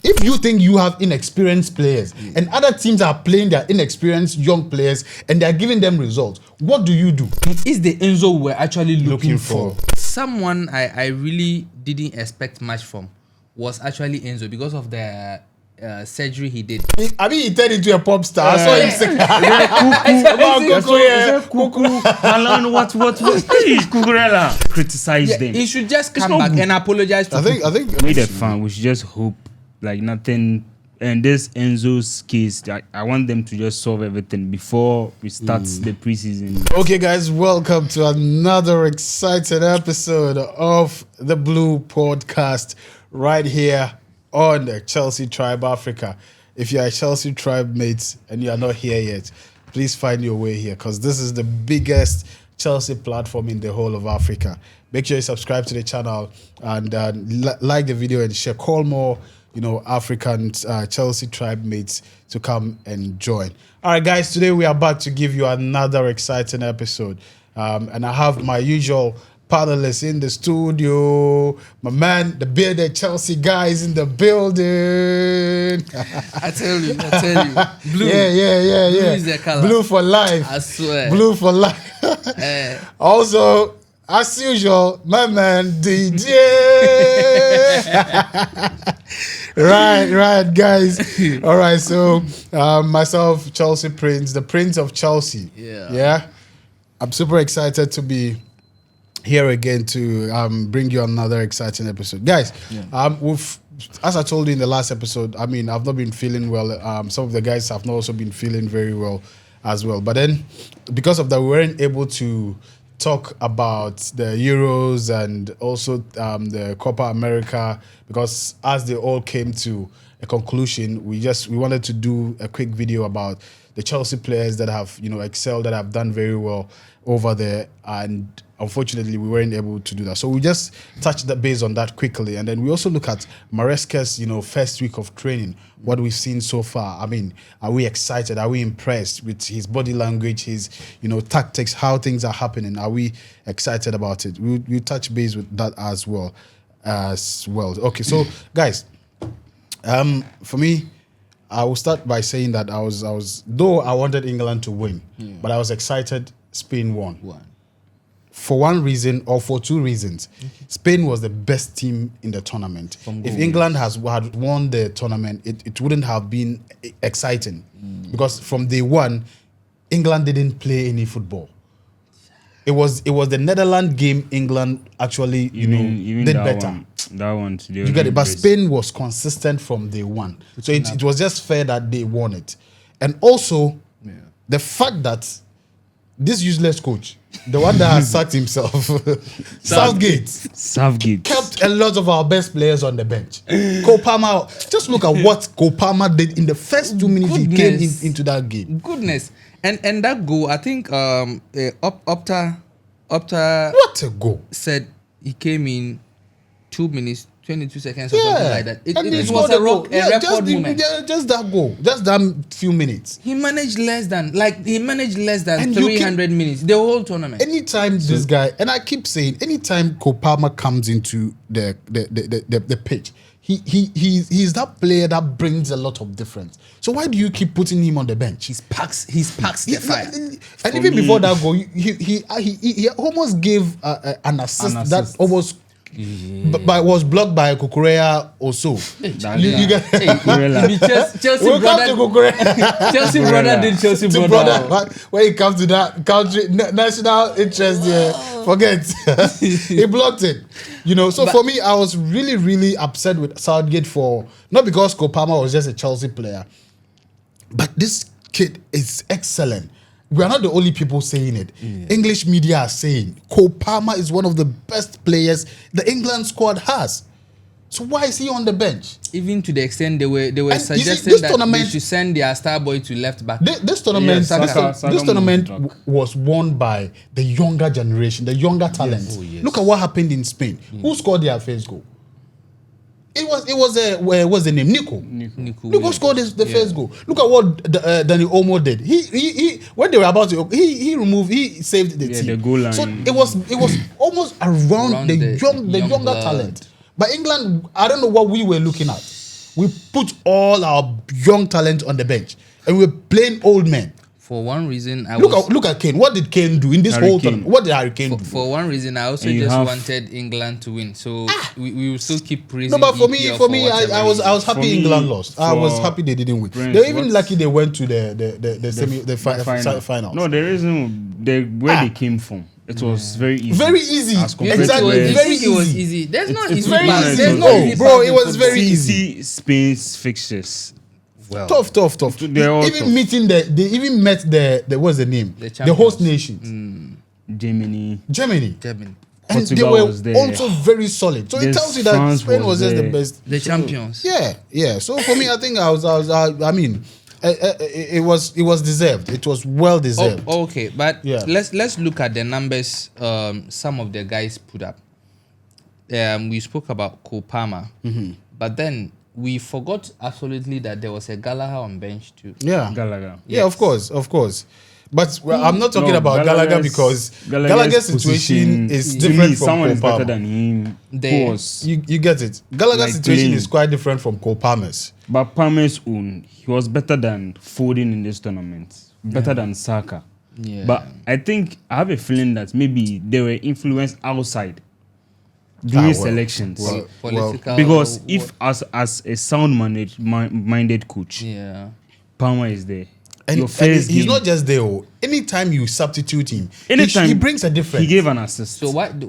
if you think you have inexperienced players and other teams are playing their inexperienced young players and they are giving them results, what do? It's the Enzo we're actually looking for. Someone I really didn't expect much from was actually Enzo because of the surgery he did. I mean, he turned into a pop star. I saw him sing. Cucurella criticized them. He should just come back and apologize to I think made a fan. We should just hope like nothing. And this Enzo's case, I want them to just solve everything before we start the preseason. Okay, guys, welcome to another exciting episode of the Blue Podcast right here on the Chelsea Tribe Africa. If you are a Chelsea Tribe mates and you are not here yet, please find your way here because this is the biggest Chelsea platform in the whole of Africa. Make sure you subscribe to the channel and like the video and share. Call more, African Chelsea Tribe mates to come and join. All right, guys, today we are back to give you another exciting episode. And I have my usual panelists in the studio. My man, the bearded Chelsea guy is in the building. I tell you. Blue. Yeah. Blue is the color. Blue for life. I swear. Blue for life. Also, as usual, my man, DJ. Right, guys. All right, so myself, Chelsea Prince, the Prince of Chelsea. Yeah. I'm super excited to be here again to bring you another exciting episode, guys. As I told you in the last episode, I mean, I've not been feeling well. Some of the guys have not also been feeling very well as well. But then, because of that, we weren't able to talk about the Euros and also the Copa America because as they all came to a conclusion, we wanted to do a quick video about the Chelsea players that have excelled, that have done very well over there, and unfortunately we weren't able to do that. So we just touched the base on that quickly, and then we also look at Maresca's first week of training, what we've seen so far. I mean, are we excited? Are we impressed with his body language, his tactics, how things are happening? Are we excited about it? We'll touch base with that as well. Okay, so guys, for me, I will start by saying that I was though I wanted England to win, but I was excited Spain won. For one reason or for two reasons. Spain was the best team in the tournament. If England had won the tournament, it wouldn't have been exciting because from day one, England didn't play any football. It was the Netherlands game England actually did better. That one, you get it, but Spain was consistent from day one, so it was just fair that they won it, and also the fact that this useless coach, the one that has sacked himself, Southgate, kept a lot of our best players on the bench. Cobham, just look at what Cobham did in the first 2 minutes he came into that game. Goodness. And that goal, I think Opta what a goal. Said he came in 2 minutes, 22 seconds or something like that. It was a record moment. Just that goal. Just that few minutes. He managed less than 300 minutes, the whole tournament. Anytime this guy, and I keep saying, anytime Cobham comes into the pitch, he's that player that brings a lot of difference. So why do you keep putting him on the bench? He's packs the fire. And even before that goal, he almost gave an assist that almost but was blocked by Cucurella also. You get Chelsea we'll brother. Come to Cucurella. Chelsea brother did Chelsea brother. When it comes to that country national interest, forget he blocked it. So for me, I was really, really upset with Southgate for not because Cobham was just a Chelsea player, but this kid is excellent. We are not the only people saying it. English media are saying Cobham is one of the best players the England squad has. So why is he on the bench? Even to the extent they were suggesting that they should send their star boy to left back. This tournament was won by the younger generation, the younger talent. Look at what happened in Spain. Who scored their first goal? It was the name? Nico scored the first goal. Look at what Dani Olmo did. He when they were about to he saved the team. The goal line. So it was almost around the younger talent. But England, I don't know what we were looking at. we put all our young talent on the bench, and we're playing old men. For one reason, Look at Kane. What did Kane do in this Harry whole Kane. tournament? What did Harry Kane do? For one reason, I also And you just have- wanted England to win. So we will still keep praising. No, but for EPL me, whatever I was reason. happy For me, England lost. I was for happy they didn't win. Prince, They're even what's- lucky they went to the final. No, the reason where they came from, it was very easy. Very easy. As compared Exactly. to You where- Very think it was easy. easy. There's no It's easy very pass. easy. There's No, easy bro, pass it in was football. very easy. See Spain's fixtures. well. Tough. They're all Even tough. meeting they even met the what's the name? The The host champions. nations. Germany. Germany. Germany. And Portugal they were was there. also very solid. So it There's tells you that France Spain was just the there. best. The champions. Yeah. So for me, I think I mean, it was deserved. It was well deserved. Oh, okay, but Yeah. let's look at the numbers. Some of the guys put up. We spoke about Cobham, but then we forgot absolutely that there was a Gallagher on bench too. Yeah. Gallagher. Yeah, of course. But I'm not talking No, about Gallagher because Gallagher's situation position, is to different me, from someone is better Cobham. than him. There. Who was, You get it. Gallagher's Like situation playing. is quite different from Cobham's. but Palmer's own, he was better than Foden in this tournament. Better than Saka. Yeah. But I think I have a feeling that maybe they were influenced outside during selections. Political. Because if as a minded coach, yeah. Palmer is there. And, Your and first he's game, not just there. Anytime you substitute him, anytime he brings a difference. He gave an assist. So why do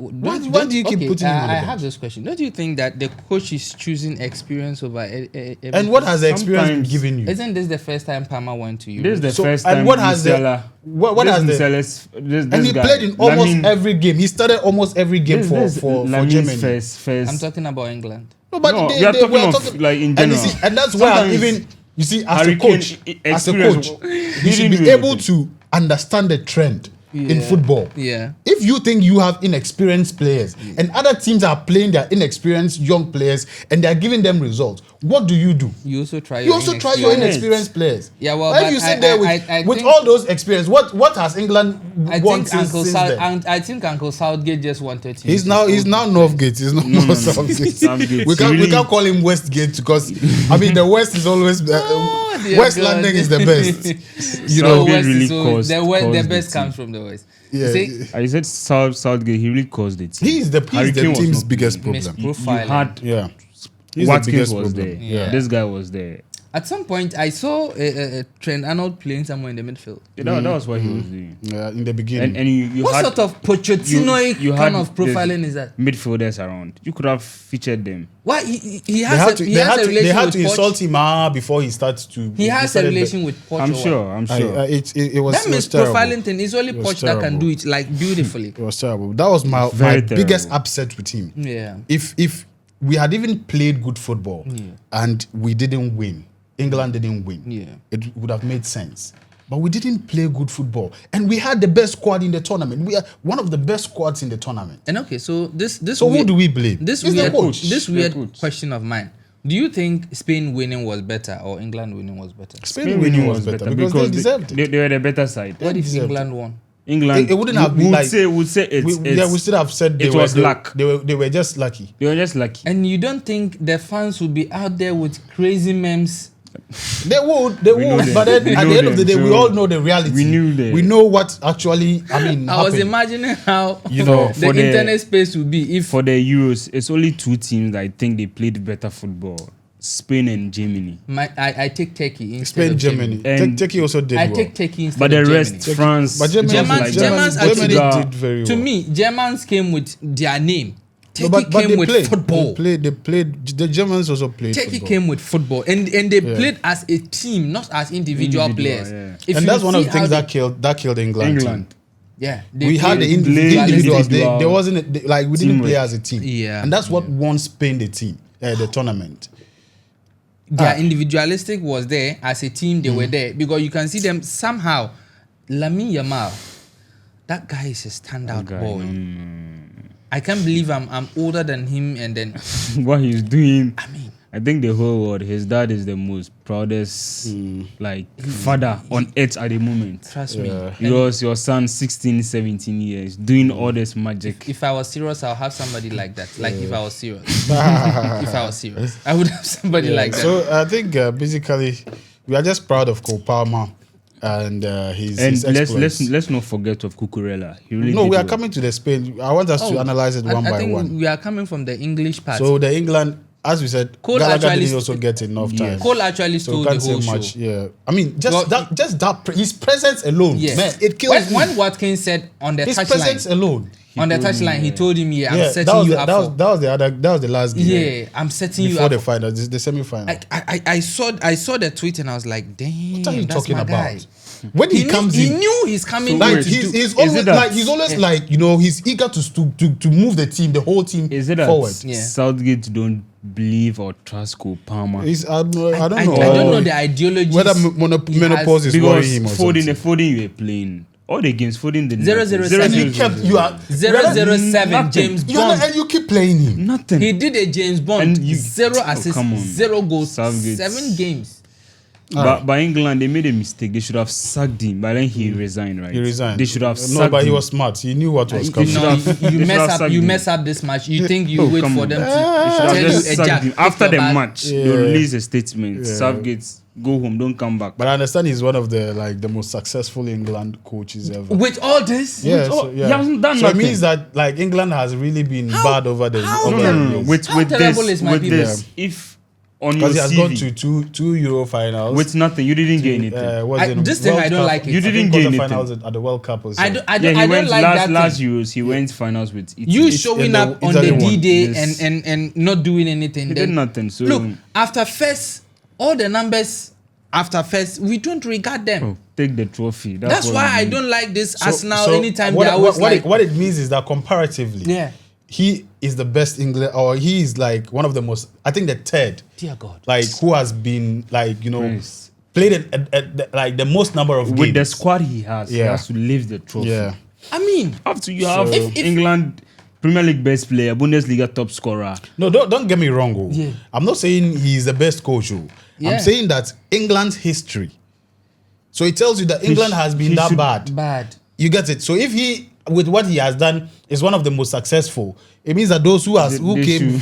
you keep putting him on the I bench? have this question. Don't you think that the coach is choosing experience over everything? And what has the experience been Sometimes- given you? Isn't this the first time Palmer went to Europe? This is the So, first and time. what has the- Musiala- what this has the- Musiala's- this And he guy, played in almost Lamine- every game. He started almost every game this for Lamine's Germany. First. I'm talking about England. No, but No, they, we are they talking were of, talking like, in and you general. see, and that's why Sometimes even you see as Harry a coach, Kane as a experience coach, he you should didn't be do able anything. to understand the trend in Yeah. football. Yeah. If you think you have inexperienced players and other teams are playing their inexperienced young players and they are giving them results, what do? You also try You your also try your inexperience. inexperienced players. Yeah, well, Why but you sit I- there I with think- all those experience? What has England I won think since then? I think Uncle Southgate just wanted to. He's use now his old Northgate. He's not no. Southgate. Southgate. We Really- can't call him Westgate because I mean the West is always Oh, dear West God. London is the best. You The know, Southgate West really is so- caused- the caused the best team. comes from the West. Yeah. See, I said Southgate. He really caused it. he's the Harry Kane was team's not biggest playing. problem. You Profiling. had Yeah, he's the Watkins biggest was problem. there. Yeah. This guy was there. at some point, I saw Trent Arnold playing somewhere in the midfield. That was what he was doing. Yeah, in the beginning. And you What had sort of Pochettino you kind had of profiling is that? midfielders around. You could have featured them. Why he they has had a, to, he they has had a to, they relation had with to Poch. insult him before he starts to. He has a started relation with Poch. I'm or sure. what? I'm sure. It was. That it was terrible. misprofiling thing is only It was Poch that can terrible. do it like beautifully. It was terrible. That was my Very biggest terrible. upset with him. Yeah. If we had even played good football and we didn't win, England didn't win. Yeah. It would have made sense. But we didn't play good football, and we had the best squad in the tournament. We are one of the best squads in the tournament. And okay, so this So who weird- do we blame? This It's the weird coach. this The weird coach. question of mine. Do you think Spain winning was better or England winning was better? Spain winning was better because they deserved it. They were the better side. What if deserved England won? England. It wouldn't have been would like- say it's, we still have said it was luck. They were just lucky. They were just lucky. And you don't think the fans would be out there with crazy memes? They would, We know but them. then We at know the end of the them, day, we so all know the reality. we knew them. We know what actually, I was happened. imagining how You know, the for the- internet space would be if For the Euros, it's only two teams that I think they played better football: Spain and Germany. I take Turkey instead Spain, of Germany. And Turkey also did I well. take Turkey instead But the of rest, Germany. France, But Germany, Germans- like Germans that. Germany Portugal. did very well. To me, Germans came with their name. No, Turkey came they with played. football. They played. The Germans also played Turkey football. came with football, and they played as a team, not as individual players. yeah. If And you that's one of see the things how that killed England. England. yeah, We had the played individuals. individual There wasn't we didn't play teamwork. as a team. Yeah. And that's what won Spain the tournament. their individualistic was there as a team. They were there because you can see them somehow. Lamine Yamal, that guy is a standout Guy, boy. I can't believe I'm older than him, and then What he's doing. I mean, I think the whole world, his dad is the most proudest father on earth at the moment. Trust me. Because your son 16, 17 years doing all this magic. If I was serious, I'll have somebody like that. Like if I was serious. If I was serious, I would have somebody like that. So I think basically we are just proud of Cobham and his exploits. let's not forget of Cucurella. We are coming to the Spain. I want us to analyze it one by one. We are coming from the English part. So the England, as we said, Cole Gallagher actually didn't also get enough time. Cole actually stole the whole show. Yeah, I mean, his presence alone, man, it kills me. When Watkins said on the His touchline, presence alone. on the touchline, he told him, I'm setting that was you the, up. that was the last game. Yeah, I'm setting you before up. the final, the semi-final. I saw the tweet and I was like, damn, What are you that's talking my about? guy. When he comes in, he knew he's coming. like he's always like he's eager to move the team, the whole team forward. Southgate don't believe or trust Cobham? I don't know. I don't know the ideology. Whether menopause is worrying him or something. Foden you were playing. All the games, Foden the 007. You are 007 James Bond. And you keep playing him. Nothing. He did a James Bond. 0 assists, 0 goals, Southgate. 7 games. But by England, they made a mistake. They should have sacked him. But then he resigned, right? He resigned. They should have sacked him. No, but he was smart. He knew what was coming. You mess up this match. You think you wait for them to tell you a jack. After the match, they release a statement. Southgate, go home, don't come back. But I understand he's one of the most successful England coaches ever. With all this? Yeah, he hasn't done so nothing. it means that England has really been bad over the No. With this, if on your because he has CV, gone to two Euro finals with nothing, you didn't get anything. This thing I don't like it. You didn't get anything. Finals at the World Cup. Or so. I don't like that. Last Euros, he went finals with Italy. You showing up on the D-Day and not doing anything. He did nothing. So look, after first, all the numbers after first, we don't regard them. Take the trophy. That's why I don't like this Arsenal. Anytime they always what it means is that comparatively, he is the best England, or he is like one of the most. I think the third. Dear God, like who has been like played at like the most number of games with the squad he has. He has to lift the trophy. Yeah, I mean, after you have England Premier League best player, Bundesliga top scorer. No, don't get me wrong. I'm not saying he's the best coach. I'm saying that England's history. So it tells you that England has been that bad. You get it. So if he, with what he has done, is one of the most successful, it means that those who came.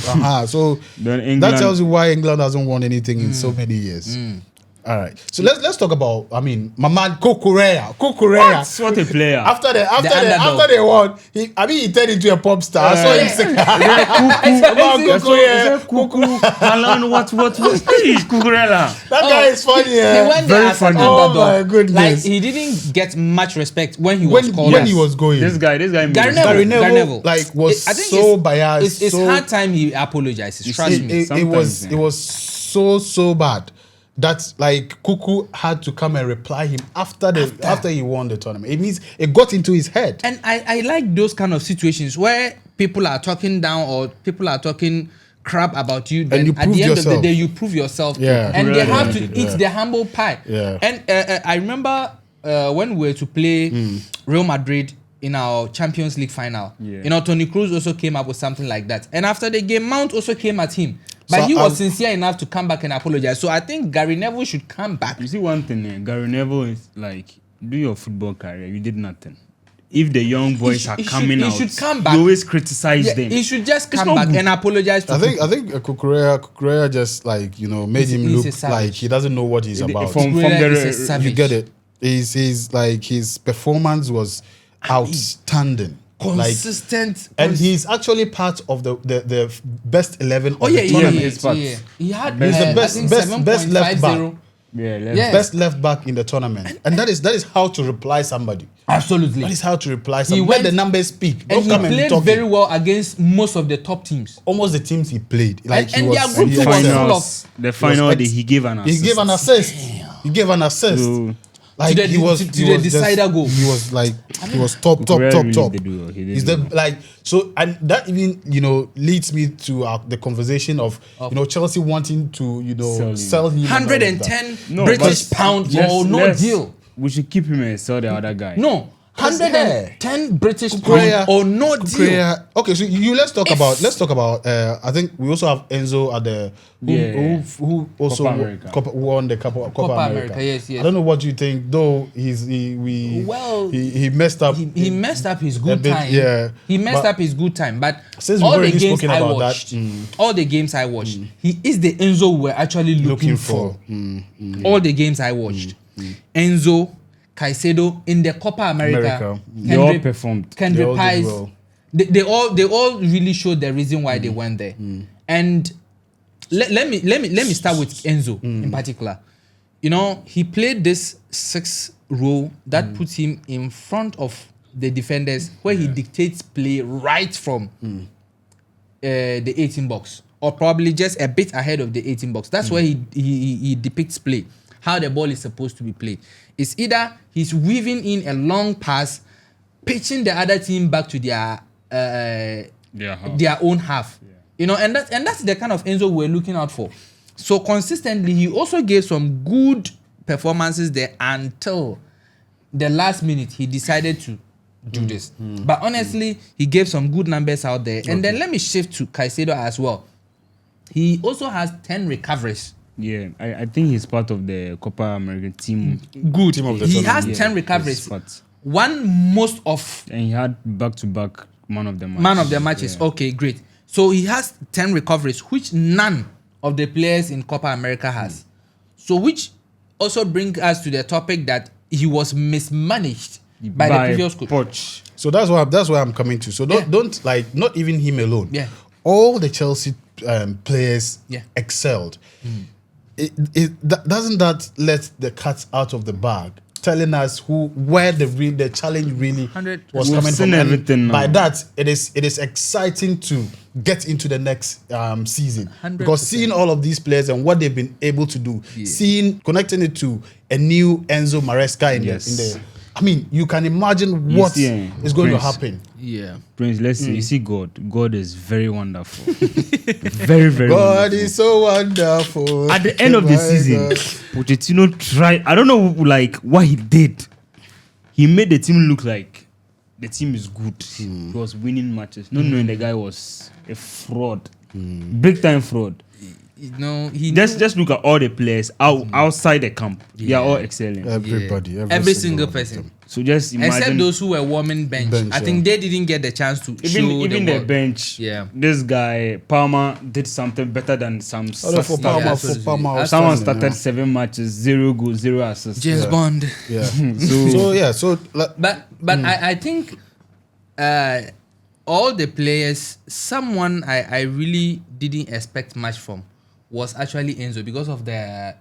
So that tells you why England hasn't won anything in so many years. All right. So let's talk about. I mean, my man Cucurella. What a player! After they won, he turned into a pop star. I saw him sing. Alan, what? Cucurella. That guy is funny. He went there as an underdog. Oh my goodness! Like he didn't get much respect when he was called. When he was going. This guy. Gary Neville, was so biased. It's hard time he apologizes. Trust me. It was so bad that like Cuckoo had to come and reply him after he won the tournament. It means it got into his head. And I like those kind of situations where people are talking down or people are talking crap about you. Then at the end of the day, you prove yourself. Yeah. And they have to eat the humble pie. Yeah. And I remember when we were to play Real Madrid in our Champions League final. Toni Kroos also came up with something like that. And after the game, Mount also came at him. But he was sincere enough to come back and apologize. So I think Gary Neville should come back. You see one thing, Gary Neville is like, do your football career. You did nothing. If the young boys are coming out, he should come back. You always criticize them. He should just come back and apologize to I think Cucurella just like made him look like he doesn't know what he's about. From the you get it. His performance was outstanding. Consistent, and he's actually part of the best 11 of the tournament. He had he's the best left back. Best left back in the tournament, and that is how to reply somebody. Absolutely, that is how to reply somebody. When the numbers speak, don't come and talk. He played very well against most of the top teams. Almost the teams he played, like and their group was full of. The final, he gave an assist. He gave an assist. He gave an assist. Like to the decider goal. He was like he was top. He's the and that even leads me to the conversation of Chelsea wanting to sell him 110 British pound for no deal. We should keep him and sell the other guy. No, 110 British Cucurella, pounds or no deal. Cucurella. Okay, so let's talk about. I think we also have Enzo at the who also won the Copa America. Yes. I don't know what you think, though. He messed up. He messed up his good time. Yeah, he messed up his good time. But since all we've the already games spoken I about watched, that, all the games I watched, he is the Enzo we're actually looking for. All the games I watched, Enzo, Caicedo in the Copa America. They all performed. Kendrick Pies. Well. They all really showed the reason why they went there. And let me start with Enzo in particular. You know, he played this 6 role that puts him in front of the defenders, where he dictates play right from the 18 box, or probably just a bit ahead of the 18 box. That's where he depicts play, how the ball is supposed to be played. It's either he's weaving in a long pass, pitching the other team back to their own half. Yeah. You know, and that's the kind of Enzo we're looking out for. So consistently, he also gave some good performances there until the last minute he decided to do this. But honestly, he gave some good numbers out there. And then let me shift to Caicedo as well. He also has 10 recoveries. Yeah, I think he's part of the Copa America team. Good. Team of the he has 10 recoveries. One most of. And he had back-to-back man of the match. Man of the matches. Yeah. Okay, great. So he has 10 recoveries, which none of the players in Copa America has. So which also brings us to the topic that he was mismanaged by the previous coach. So that's why I'm coming to. So don't like, not even him alone. Yeah. All the Chelsea players excelled. Doesn't that let the cat out of the bag, telling us where the challenge really was coming from? Everything by that, it is exciting to get into the next season, 100%. Because seeing all of these players and what they've been able to do, connecting it to a new Enzo Maresca in the. I mean, you can imagine what is going to happen. Yeah. Prince, let's see. You see God. God is very wonderful. Very, very God wonderful. God is so wonderful. At the end of the season, Pochettino tried. I don't know, like, what he did. He made the team look like the team is good. He was winning matches. Not knowing the guy was a fraud. Big time fraud. No, just look at all the players outside the camp. They are all excelling. Everybody, every single person. So just imagine, except those who were warming bench. I think they didn't get the chance to even the bench. Yeah, this guy Palmer did something better than some. For Palmer, someone started 7 matches, 0 goals, 0 assists. James Bond. Yeah. But I think all the players, someone I really didn't expect much from was actually Enzo, because of the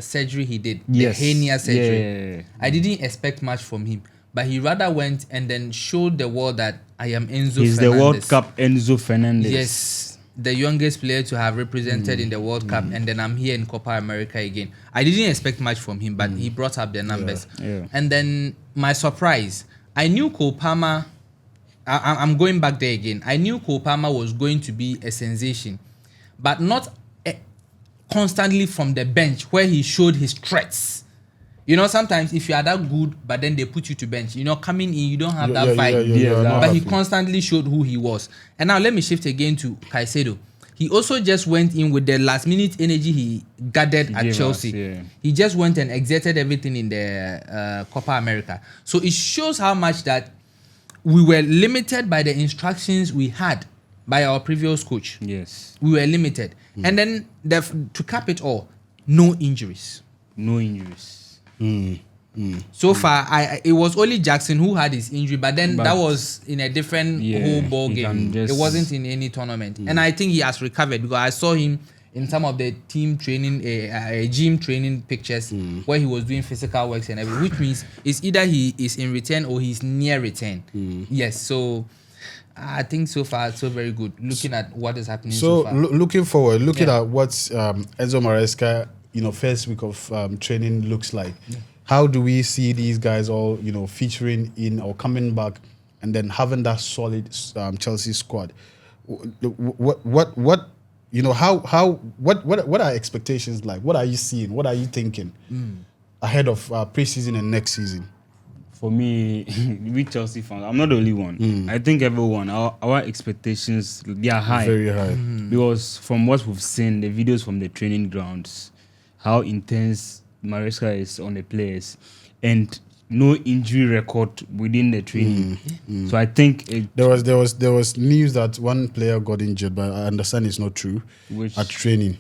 surgery he did, the hernia surgery. I didn't expect much from him, but he rather went and then showed the world that I am Enzo He's Fernandez. The World Cup Enzo Fernandez. Yes, the youngest player to have represented in the World Cup, and then I'm here in Copa America again. I didn't expect much from him, but he brought up the numbers. And then my surprise, I knew Cole Palmer. I'm going back there again. I knew Cole Palmer was going to be a sensation, but not constantly from the bench where he showed his threats. You know, sometimes if you are that good, but then they put you to bench, you know, coming in, you don't have that fight. But he constantly showed who he was. And now let me shift again to Caicedo. He also just went in with the last minute energy he gathered at Chelsea. He just went and exerted everything in the Copa America. So it shows how much that we were limited by the instructions we had by our previous coach. Yes. We were limited. And then to cap it all, no injuries. No injuries. So far, it was only Jackson who had his injury, but that was in a different whole ball game. It wasn't in any tournament. And I think he has recovered, because I saw him in some of the team training, gym training pictures where he was doing physical works and everything, which means it's either he is in return or he's near return. Yes, so I think so far so very good. Looking at what is happening so far. Looking forward, at what Enzo Maresca, first week of training looks like. How do we see these guys all, featuring in or coming back, and then having that solid Chelsea squad? What are expectations like? What are you seeing? What are you thinking ahead of preseason and next season? For me, we Chelsea fans, I'm not the only one. I think everyone, our expectations, they are high. Very high. Because from what we've seen, the videos from the training grounds, how intense Maresca is on the players, and no injury record within the training. So I think there was news that one player got injured, but I understand it's not true. At training.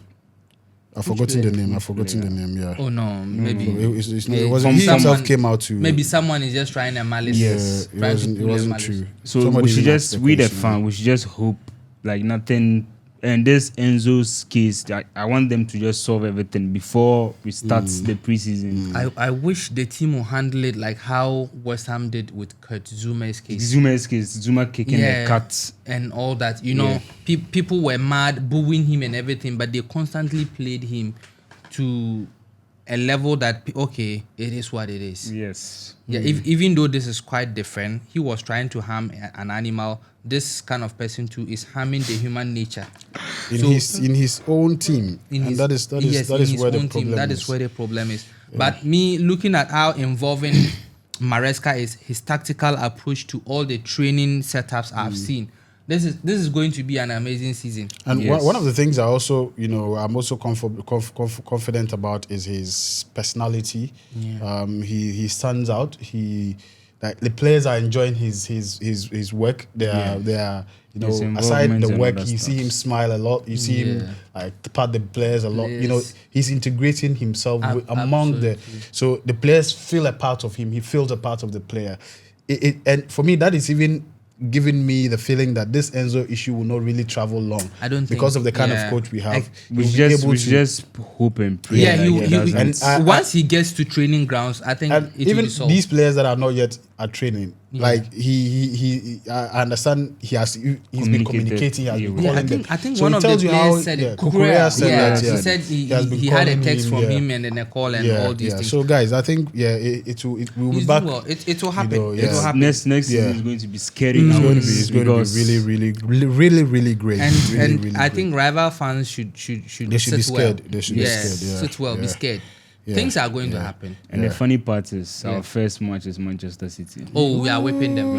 I've forgotten the name. Yeah. Oh no, maybe it wasn't. He himself came out to. Maybe someone is just trying a malice. Yes, it wasn't true. So we should just, we the fan, we should just hope like nothing. And this Enzo's case, I want them to just solve everything before we start the preseason. I wish the team will handle it like how West Ham did with Kurt Zuma's case. Zuma kicking the cut and all that. You know, people were mad, booing him and everything, but they constantly played him to a level that it is what it is. Yes. Yeah. Even though this is quite different, he was trying to harm an animal. This kind of person too is harming the human nature in his own team, and that is where the problem is. That is where the problem is. Yeah. But me looking at how involving Maresca is, his tactical approach to all the training setups I've seen. This is going to be an amazing season. And one of the things I'm also confident about is his personality. Yeah. He stands out. Like the players are enjoying his work. They are aside the work, you see him smile a lot. You see him like part the players a lot. Yes. He's integrating himself among so the players feel a part of him. He feels a part of the player. And for me, that is even giving me the feeling that this Enzo issue will not really travel long. I don't think because of the kind of coach we have. We just hope and pray. Yeah, once he gets to training grounds, I think even these players that are not yet at training, like he I understand he's been communicating. I think one of the players said it. Cucurella said that. He said he had a text from him and then a call and all these things. So guys, I think it will be back. It will happen. It will happen. Next season is going to be scary. It's going to be really great. And I think rival fans should be scared. They should be scared. Sit well, be scared. Yeah. Things are going to happen. And the funny part is our first match is Manchester City. Oh, we are whipping them.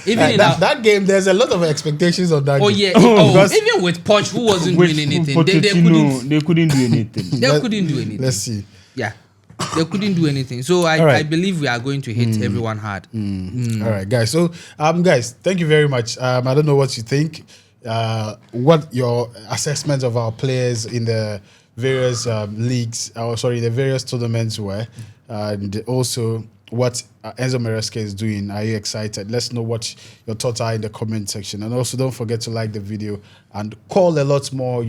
Even in that game, there's a lot of expectations on that game. Yeah. Even with Poch, who wasn't doing anything. They couldn't do anything. They couldn't do anything. Let's see. Yeah. They couldn't do anything. So I believe we are going to hit everyone hard. All right, guys. So, guys, thank you very much. I don't know what you think. What your assessment of our players in the various leagues, the various tournaments were, and also what Enzo Maresca is doing. Are you excited? Let's know what your thoughts are in the comment section. And also don't forget to like the video and call a lot more,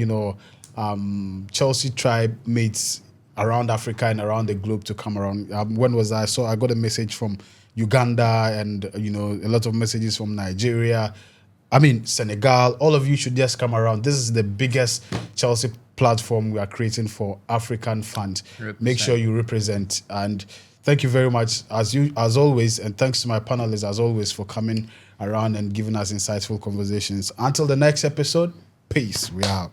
Chelsea tribe mates around Africa and around the globe to come around. When was I? So I got a message from Uganda and, a lot of messages from Nigeria. Senegal. All of you should just come around. This is the biggest Chelsea platform we are creating for African fans. Make sure you represent. And thank you very much as always. And thanks to my panelists as always for coming around and giving us insightful conversations. Until the next episode, peace. We are out.